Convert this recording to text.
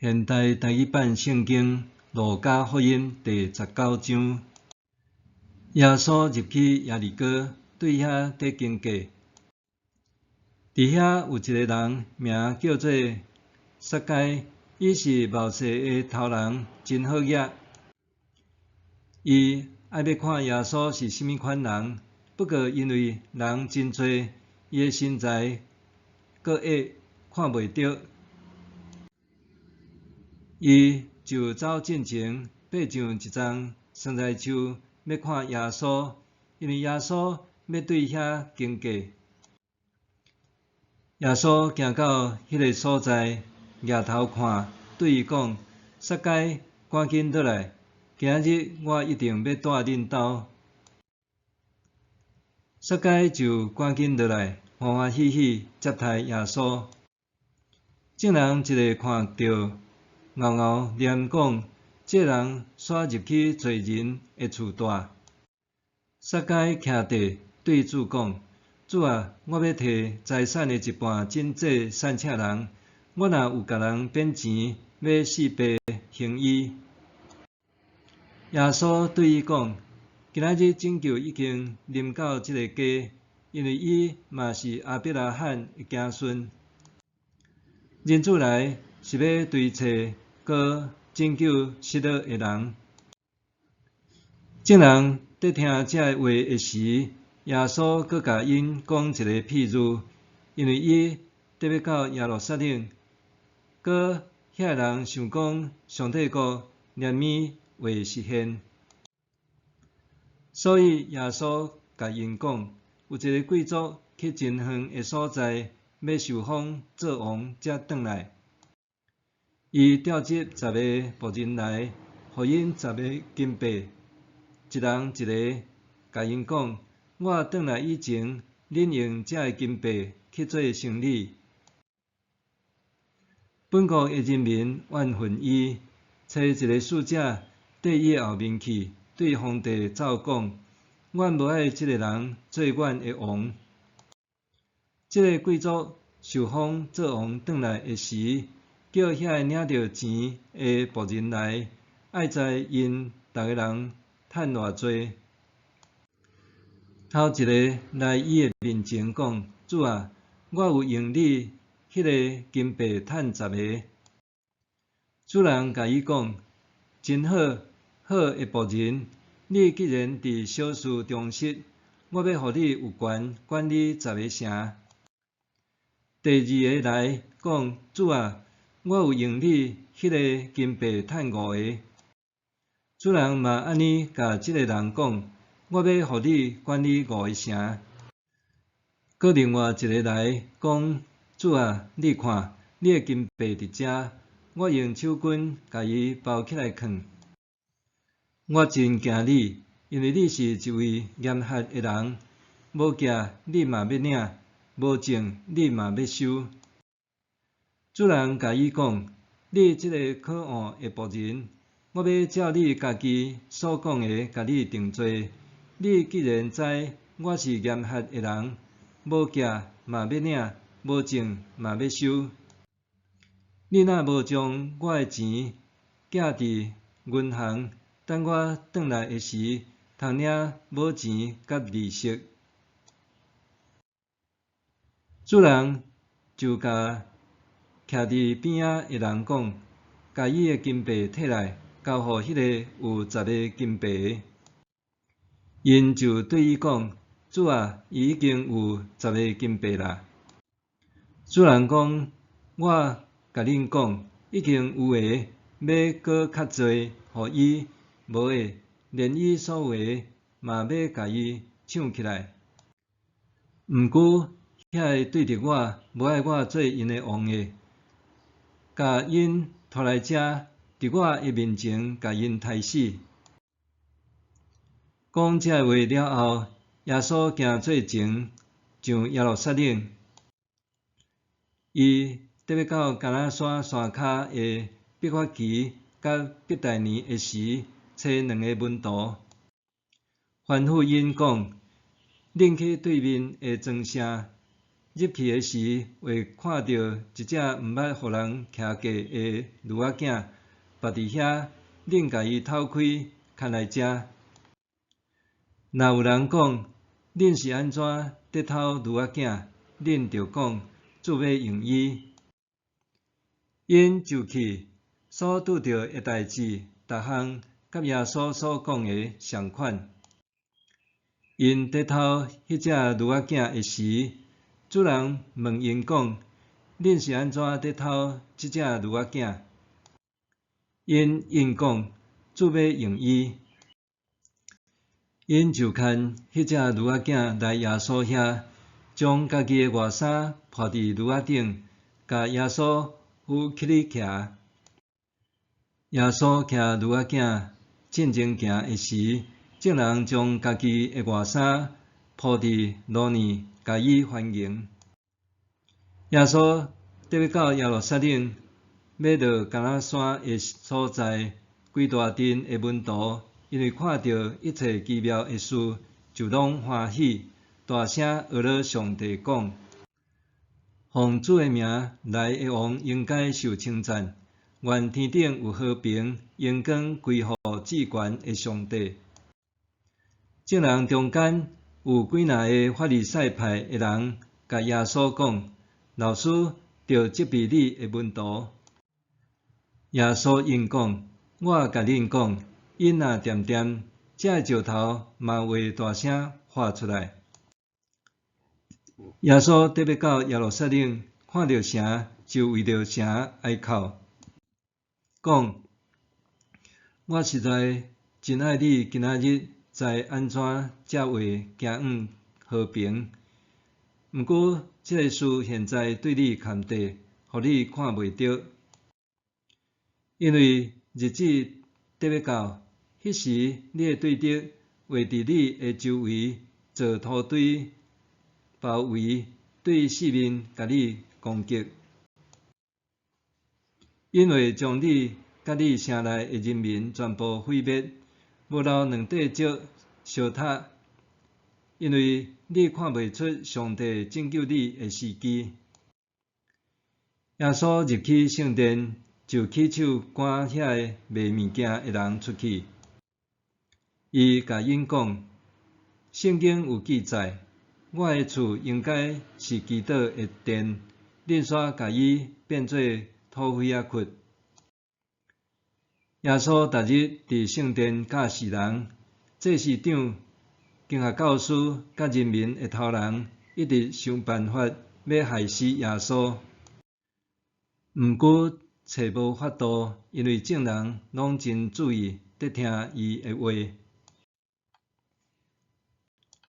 现代台语版圣经路加福音第19章，耶稣入去耶利哥，对遐伫经过。伫遐有一个人，名叫做撒该，伊是冒税的头人，真好业。伊爱要看耶稣是甚物款人，不过因为人真多，伊的身材阁矮，看袂到。伊就走进前，爬上一丛酸菜树，要看耶稣，因为耶稣要对遐经过。耶稣行到迄个所在，抬头看，对伊讲：“撒该，赶紧倒来，今日我一定要住恁兜。”撒该就赶紧倒来，欢欢喜喜接待耶稣。众人一个看到，嗷嗷念讲：“这人煞入去罪人的厝住。”撒该徛地对主讲：“主啊，我要摕财产的一半尽祭善请人。我若有甲人变钱，要4倍行医。”耶稣对伊讲：“今仔日拯救已经临到这个家，因为伊嘛是亚伯拉罕的子孙。人子来是要追找佮拯救失落的人。”众人在听这话的时，耶稣佮甲因讲一个譬喻，因为伊得要到耶路撒冷，佮遐人想讲上帝国念咪会实现，所以耶稣甲因讲，有一个贵族去真远的所在，要受封做王才转来。伊调集10个仆人来，互因10个金币。一人一个，甲因讲：“我转来以前，恁用这个金币去做生理。”本国的人民怨恨伊，找一个使者缀伊的后面去，对皇帝奏讲：“阮无爱这个人做阮的王。”这个贵族受封做王转来的时，叫遐领着钱的仆人来，爱知因逐个人趁偌济。头一个来伊的面前讲：“主啊，我有用你迄个金币趁10个。”主人甲伊讲：“真好，好的仆人，你既然伫小事忠实，我要互你有权管理10个城。”第二个来讲：“主啊，我有用你迄个金币趁5个。”主人嘛安尼甲即个人讲：“我要互你管理5个城。”搁另外一个来讲：“主啊，你看，你的金币伫遮，我用手巾甲伊包起来囥。我真惊你，因为你是一位严苛的人，无价你嘛要领，无种你嘛要收。”主人甲伊讲：“你即个可恶的仆人，我要照你家己所讲的甲你定罪。你既然知我是严苛的人，无价嘛要领，无种嘛要收，你若无将我的钱寄伫银行，等我转来的时，通领无钱甲利息。”主人就甲徛伫边仔的人讲：“甲伊的金币摕来，交互迄个有10个金币的。”因就对伊讲：“主啊，伊已经有10个金币啦。”主人讲：“我甲恁讲，已经有诶，要搁较济，互伊；无诶，连伊所有诶嘛要甲伊抢起来。毋过，遐个对着我无爱我做因的王诶，甲因拖来遮，伫我的面前甲因杀死。”讲这话了后，耶稣行做前，上耶路撒冷。伊得要到橄榄山山骹的毕发期甲毕大年的时，找2个门徒，吩咐因讲：“恁去对面的庄舍，入去诶时，会看到一只毋捌互人骑过诶驴仔囝，跋伫遐，恁甲伊偷开，牵来食。若有人讲，恁是安怎得偷驴仔囝，恁就讲主要用伊。因就去所拄着诶代志，逐项甲耶稣所讲诶相款。因得偷迄只驴仔囝诶时，主人问因讲：恁是安怎得偷即只驴仔囝？因应讲：主要用伊。因就牵迄只驴仔囝来耶稣遐，将家己诶外衫铺伫驴仔顶，甲耶稣扶起哩骑。耶稣骑驴仔囝进前行诶时，众人将家己诶外衫铺伫路面，甲伊欢迎。耶稣得要到耶路撒冷，要到橄榄山诶所在，规大阵诶门徒，因为看到一切奇妙诶事，就拢欢喜，大声学了上帝讲：奉主诶名来诶王应该受称赞。愿天顶有和平，荣光归乎至悬诶上帝。众人中间有几若个法利赛派诶人，甲耶稣讲：老师着责备你诶门徒。耶稣应讲：我甲恁讲，因若恬恬，这石头嘛会大声喊出来。耶稣得要到耶路撒冷，看到城，就为着城哀哭。讲，我实在真爱你今仔日在安怎才会行往和平。毋过，这个事现在对你牵地，互你看袂到，因为日子得要到，迄时你的对敌会伫你的周围做土堆包围，对四面甲你攻击。因为将你甲你城内的人民全部毁灭，无留两块石相塔，因为你看袂出上帝拯救你的时机。耶稣入去圣殿，就起手赶遐个卖物件的人出去。伊甲因讲：圣经有记载，我的厝应该是基督的殿，恁煞甲伊变做土匪仔窟。耶稣逐日伫圣殿教示人，祭司长、经学教师甲人民的头人一直想办法要害死耶稣，毋过找无法度，因为众人拢真注意得听伊的话。